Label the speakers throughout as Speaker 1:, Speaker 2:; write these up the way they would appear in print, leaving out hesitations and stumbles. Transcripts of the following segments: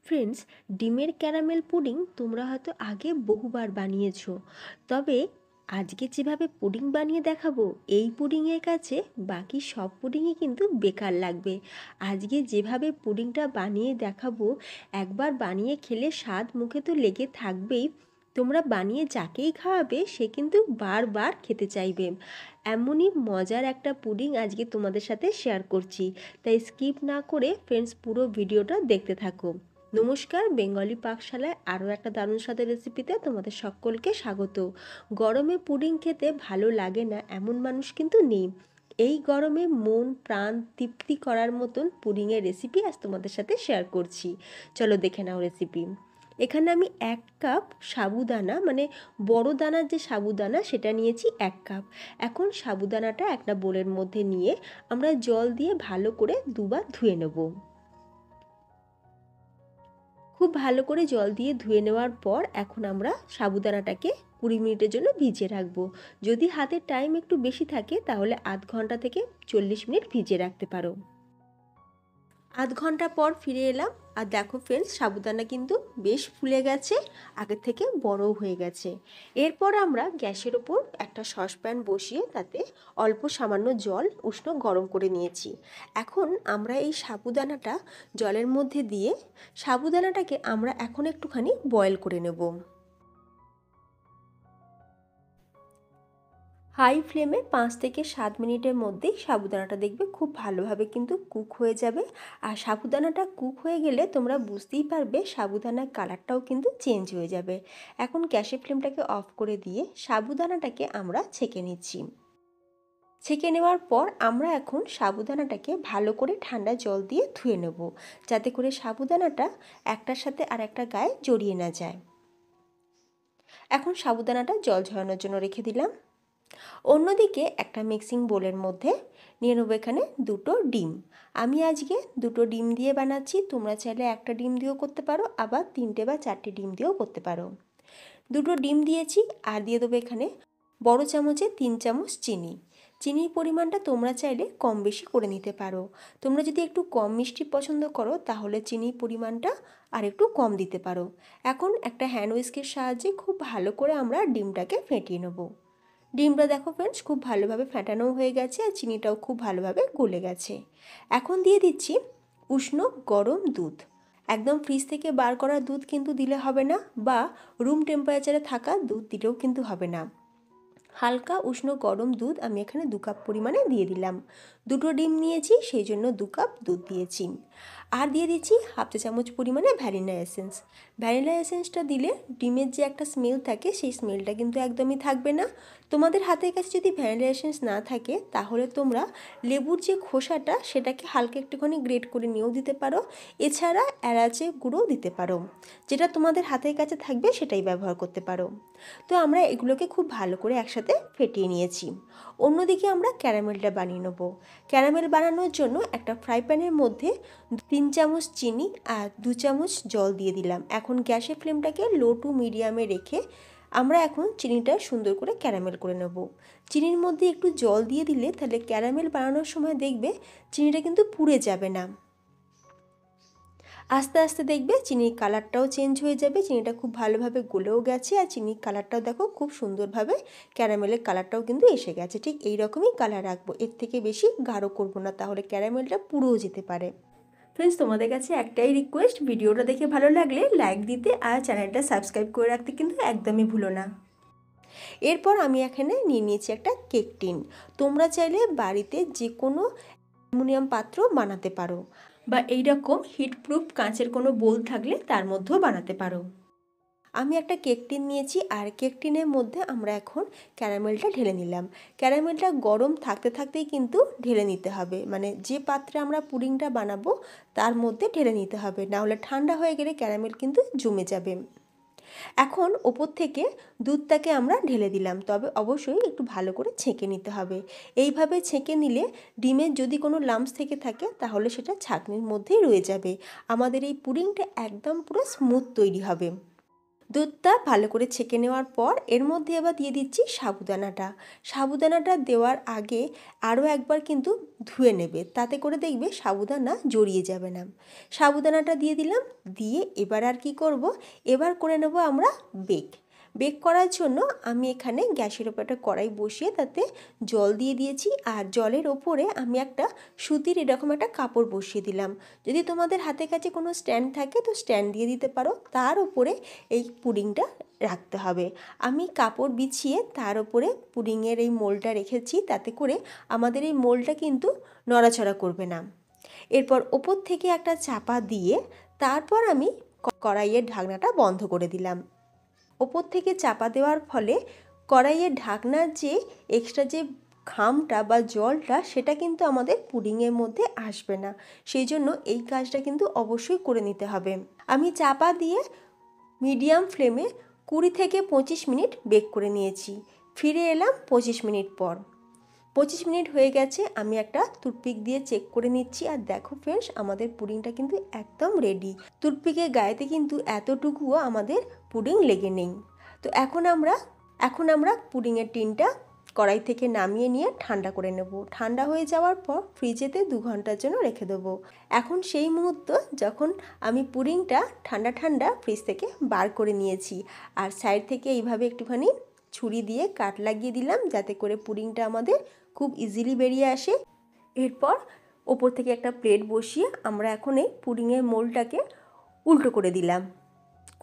Speaker 1: Friends, ডিমের caramel pudding তোমরা হয়তো আগে বহুবার বানিয়েছো, তবে আজকে যেভাবে পুডিং বানিয়ে দেখাবো এই পুডিংয়ের কাছে বাকি সব পুডিংই কিন্তু বেকার লাগবে। আজকে যেভাবে পুডিংটা বানিয়ে দেখাবো, একবার বানিয়ে খেলে স্বাদ মুখে তো লেগে থাকবেই। তোমরা বানিয়ে যাকেই খাওয়াবে সে কিন্তু বারবার খেতে চাইবে। এমনই মজার একটা পুডিং আজকে তোমাদের সাথে শেয়ার করছি, তাই স্কিপ না করে ফ্রেন্ডস পুরো ভিডিওটা দেখতে থাকো। নমস্কার, বেঙ্গলি পাকশালায় আরও একটা দারুণ স্বাদের রেসিপিতে তোমাদের সকলকে স্বাগত। গরমে পুডিং খেতে ভালো লাগে না এমন মানুষ কিন্তু নেই। এই গরমে মন প্রাণ তৃপ্তি করার মতন পুডিংয়ের রেসিপি আজ তোমাদের সাথে শেয়ার করছি। চলো দেখে নাও রেসিপি। এখানে আমি 1 কাপ সাবুদানা, মানে বড় দানার যে সাবুদানা সেটা নিয়েছি 1 কাপ। এখন সাবুদানাটা একটা বোলের মধ্যে নিয়ে আমরা জল দিয়ে ভালো করে দুবার ধুয়ে নেব। খুব ভালো করে জল দিয়ে ধুয়ে নেওয়ার পর এখন আমরা সাবুদানাটাকে 20 মিনিটের জন্য ভিজিয়ে রাখবো। যদি হাতে টাইম একটু বেশি থাকে তাহলে আধ ঘন্টা থেকে 40 মিনিট ভিজিয়ে রাখতে পারো। আধ ঘন্টা পর ফিরে এলাম, আর দেখো ফ্রেন্ডস, সাবুদানা কিন্তু বেশ ফুলে গেছে, আগের থেকে বড়ও হয়ে গেছে। এরপর আমরা গ্যাসের ওপর একটা সসপ্যান বসিয়ে তাতে অল্প সামান্য জল উষ্ণ গরম করে নিয়েছি। এখন আমরা এই সাবুদানাটা জলের মধ্যে দিয়ে সাবুদানাটাকে আমরা এখন একটুখানি বয়েল করে নেব। হাই ফ্লেমে 5 থেকে 7 মিনিটের মধ্যেই সাবুদানাটা দেখবে খুব ভালোভাবে কিন্তু কুক হয়ে যাবে। আর সাবুদানাটা কুক হয়ে গেলে তোমরা বুঝতেই পারবে সাবুদানার কালারটাও কিন্তু চেঞ্জ হয়ে যাবে। এখন গ্যাসের ফ্লেমটাকে অফ করে দিয়ে সাবুদানাটাকে আমরা ছেঁকে নিচ্ছি। ছেঁকে নেওয়ার পর আমরা এখন সাবুদানাটাকে ভালো করে ঠান্ডা জল দিয়ে ধুয়ে নেব, যাতে করে সাবুদানাটা একটার সাথে আর একটা গায়ে জড়িয়ে না যায়। এখন সাবুদানাটা জল ঝরানোর জন্য রেখে দিলাম। অন্যদিকে একটা মিক্সিং বোলের মধ্যে নিয়ে নেবো এখানে 2টো ডিম। আমি আজকে 2টো ডিম দিয়ে বানাচ্ছি, তোমরা চাইলে একটা ডিম দিয়েও করতে পারো, আবার 3টে বা 4টে ডিম দিয়েও করতে পারো। 2টো ডিম দিয়েছি, আর দিয়ে দেবো এখানে বড় চামচে 3 চামচ চিনি। চিনির পরিমাণটা তোমরা চাইলে কম বেশি করে নিতে পারো। তোমরা যদি একটু কম মিষ্টি পছন্দ করো তাহলে চিনির পরিমাণটা আর একটু কম দিতে পারো। এখন একটা হ্যান্ড হুইস্কের সাহায্যে খুব ভালো করে আমরা ডিমটাকে ফেটিয়ে নেবো। ডিমটা দেখো ফ্রেন্ডস খুব ভালোভাবে ফেটানো হয়ে গেছে, আর চিনিটাও খুব ভালোভাবে গলে গেছে। এখন দিয়ে দিচ্ছি উষ্ণ গরম দুধ। একদম ফ্রিজ থেকে বার করা দুধ কিন্তু দিলে হবে না, বা রুম টেম্পারেচারে থাকা দুধ দিলেও কিন্তু হবে না। হালকা উষ্ণ গরম দুধ আমি এখানে 2 কাপ পরিমাণে দিয়ে দিলাম। 2টো ডিম নিয়েছি সেই জন্য 2 কাপ দুধ দিয়েছি। আর দিয়ে দিচ্ছি হাফ চা চামচ পরিমাণে ভ্যানিলা এসেন্স। ভ্যানিলা এসেন্সটা দিলে ডিমের যে একটা স্মেল থাকে সেই স্মেলটা কিন্তু একদমই থাকবে না। তোমাদের হাতের কাছে যদি ভ্যানিলা এসেন্স না থাকে তাহলে তোমরা লেবুর যে খোসাটা সেটাকে হালকা একটুখানি গ্রেট করে নিয়েও দিতে পারো। এছাড়া এলাচের গুঁড়োও দিতে পারো, যেটা তোমাদের হাতের কাছে থাকবে সেটাই ব্যবহার করতে পারো। তো আমরা এগুলোকে খুব ভালো করে একসাথে ফেটিয়ে নিয়েছি। অন্যদিকে আমরা ক্যারামেলটা বানিয়ে নেব। ক্যারামেল বানানোর জন্য একটা ফ্রাই প্যানের মধ্যে 3 চামচ চিনি আর 2 চামচ জল দিয়ে দিলাম। এখন গ্যাসের ফ্লেমটাকে লো টু মিডিয়ামে রেখে আমরা এখন চিনিটা সুন্দর করে ক্যারামেল করে নেব। চিনির মধ্যে একটু জল দিয়ে দিলে তাহলে ক্যারামেল বানানোর সময় দেখবে চিনিটা কিন্তু পুড়ে যাবে না। আস্তে আস্তে দেখবে চিনির কালারটাও চেঞ্জ হয়ে যাবে, চিনিটা খুব ভালোভাবে গলেও গেছে, আর চিনির কালারটাও দেখো খুব সুন্দরভাবে ক্যারামেলের কালারটাও কিন্তু এসে গেছে। ঠিক এই রকমই কালার রাখবো, এর থেকে বেশি গাঢ় করবো না, তাহলে ক্যারামেলটা পুড়েও যেতে পারে। ফ্রেন্ডস, তোমাদের কাছে একটাই রিকোয়েস্ট, ভিডিওটা দেখে ভালো লাগলে লাইক দিতে আর চ্যানেলটা সাবস্ক্রাইব করে রাখতে কিন্তু একদমই ভুলো না। এরপর আমি এখানে নিয়ে নিয়েছি একটা কেক টিন। তোমরা চাইলে বাড়িতে যে কোনো অ্যালুমিনিয়াম পাত্র বানাতে পারো, বা এইরকম হিটপ্রুফ কাঁচের কোনো বোল থাকলে তার মধ্যেও বানাতে পারো। আমি একটা কেক টিন নিয়েছি, আর কেক টিনের মধ্যে আমরা এখন ক্যারামেলটা ঢেলে নিলাম। ক্যারামেলটা গরম থাকতে থাকতেই কিন্তু ঢেলে নিতে হবে, মানে যে পাত্রে আমরা পুডিংটা বানাবো তার মধ্যে ঢেলে নিতে হবে, নাহলে ঠান্ডা হয়ে গেলে ক্যারামেল কিন্তু জমে যাবে। এখন ওপর থেকে দুধটাকে আমরা ঢেলে দিলাম, তবে অবশ্যই একটু ভালো করে ছেঁকে নিতে হবে। এইভাবে ছেঁকে নিলে ডিমের যদি কোনো লাম্পস থেকে থাকে তাহলে সেটা ছাঁকনির মধ্যেই রয়ে যাবে। আমাদের এই পুডিংটা একদম পুরো স্মুথ তৈরি হবে। দুধটা ভালো করে ছেঁকে নেওয়ার পর এর মধ্যে এবার দিয়ে দিচ্ছি সাবুদানাটা। সাবুদানাটা দেওয়ার আগে আরও একবার কিন্তু ধুয়ে নেবে, তাতে করে দেখবে সাবুদানা জড়িয়ে যাবে না। সাবুদানাটা দিয়ে দিলাম, দিয়ে এবার আর কি করব, এবার করে নেব আমরা বেক করার জন্য আমি এখানে গ্যাসের ওপর একটা কড়াই বসিয়ে তাতে জল দিয়ে দিয়েছি, আর জলের ওপরে আমি একটা সুতির এরকম একটা কাপড় বসিয়ে দিলাম। যদি তোমাদের হাতে কাছে কোনো স্ট্যান্ড থাকে তো স্ট্যান্ড দিয়ে দিতে পারো, তার উপরে এই পুডিংটা রাখতে হবে। আমি কাপড় বিছিয়ে তার উপরে পুডিংয়ের এই মোলটা রেখেছি, তাতে করে আমাদের এই মোলটা কিন্তু নড়াচড়া করবে না। এরপর ওপর থেকে একটা চাপা দিয়ে তারপর আমি কড়াইয়ের ঢাকনাটা বন্ধ করে দিলাম। ওপর থেকে চাপা দেওয়ার ফলে কড়াইয়ের ঢাকনার যে এক্সট্রা যে ঘামটা বা জলটা সেটা কিন্তু আমাদের পুডিংয়ের মধ্যে আসবে না, সেই জন্য এই কাজটা কিন্তু অবশ্যই করে নিতে হবে। আমি চাপা দিয়ে মিডিয়াম ফ্লেমে 20 থেকে 25 মিনিট বেক করে নিয়েছি। ফিরে এলাম 25 মিনিট পর। 25 মিনিট হয়ে গেছে, আমি একটা টুথপিক দিয়ে চেক করে নিচ্ছি, আর দেখো ফ্রেন্ডস আমাদের পুডিংটা কিন্তু একদম রেডি। টুথপিকের গায়েতে কিন্তু এতটুকুও আমাদের পুডিং লেগে নেই। তো এখন আমরা পুডিংয়ের টিনটা কড়াই থেকে নামিয়ে নিয়ে ঠান্ডা করে নেব। ঠান্ডা হয়ে যাওয়ার পর ফ্রিজেতে 2 ঘন্টার জন্য রেখে দেবো। এখন সেই মুহূর্ত যখন আমি পুডিংটা ঠান্ডা ফ্রিজ থেকে বার করে নিয়েছি, আর সাইড থেকে এইভাবে একটুখানি ছুরি দিয়ে কাট লাগিয়ে দিলাম, যাতে করে পুডিংটা আমাদের খুব ইজিলি বেরিয়ে আসে। এরপর ওপর থেকে একটা প্লেট বসিয়ে আমরা এখন এই পুডিংয়ের মোলটাকে উল্টো করে দিলাম,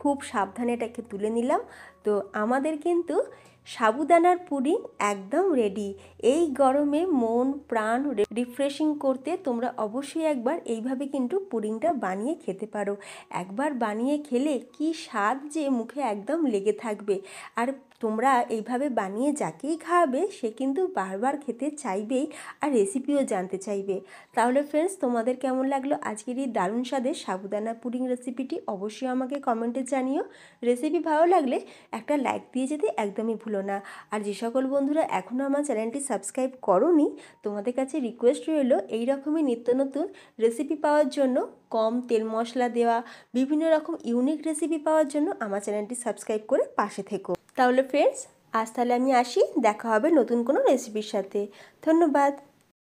Speaker 1: খুব সাবধানে এটাকে তুলে নিলাম। তো আমাদের কিন্তু সাবুদানার পুডিং একদম রেডি। এই গরমে মন প্রাণ রিফ্রেশিং করতে তোমরা অবশ্যই একবার এইভাবে কিন্তু পুডিংটা বানিয়ে খেতে পারো। একবার বানিয়ে খেলে কি স্বাদ যে মুখে একদম লেগে থাকবে, আর তোমরা এইভাবে বানিয়ে যাকেই খাওয়াবে সে কিন্তু বারবার খেতে চাইবেই, আর রেসিপিও জানতে চাইবে। তাহলে ফ্রেন্ডস তোমাদের কেমন লাগলো আজকের এই দারুণ স্বাদের সাবুদানা পুডিং রেসিপিটি অবশ্যই আমাকে কমেন্টে জানিও। রেসিপি ভালো লাগলে একটা লাইক দিয়ে যেতে একদমই ভুলো না। আর যে সকল বন্ধুরা এখনও আমার চ্যানেলটি সাবস্ক্রাইব করোনি, তোমাদের কাছে রিকোয়েস্ট রইল এই রকমই নিত্য নতুন রেসিপি পাওয়ার জন্য, কম তেল মশলা দেওয়া বিভিন্ন রকম ইউনিক রেসিপি পাওয়ার জন্য আমার চ্যানেলটি সাবস্ক্রাইব করে পাশে থেকো। তাহলে ফ্রেন্ডস আজ তাহলে আমি আসি, দেখা হবে নতুন কোনো রেসিপির সাথে। ধন্যবাদ।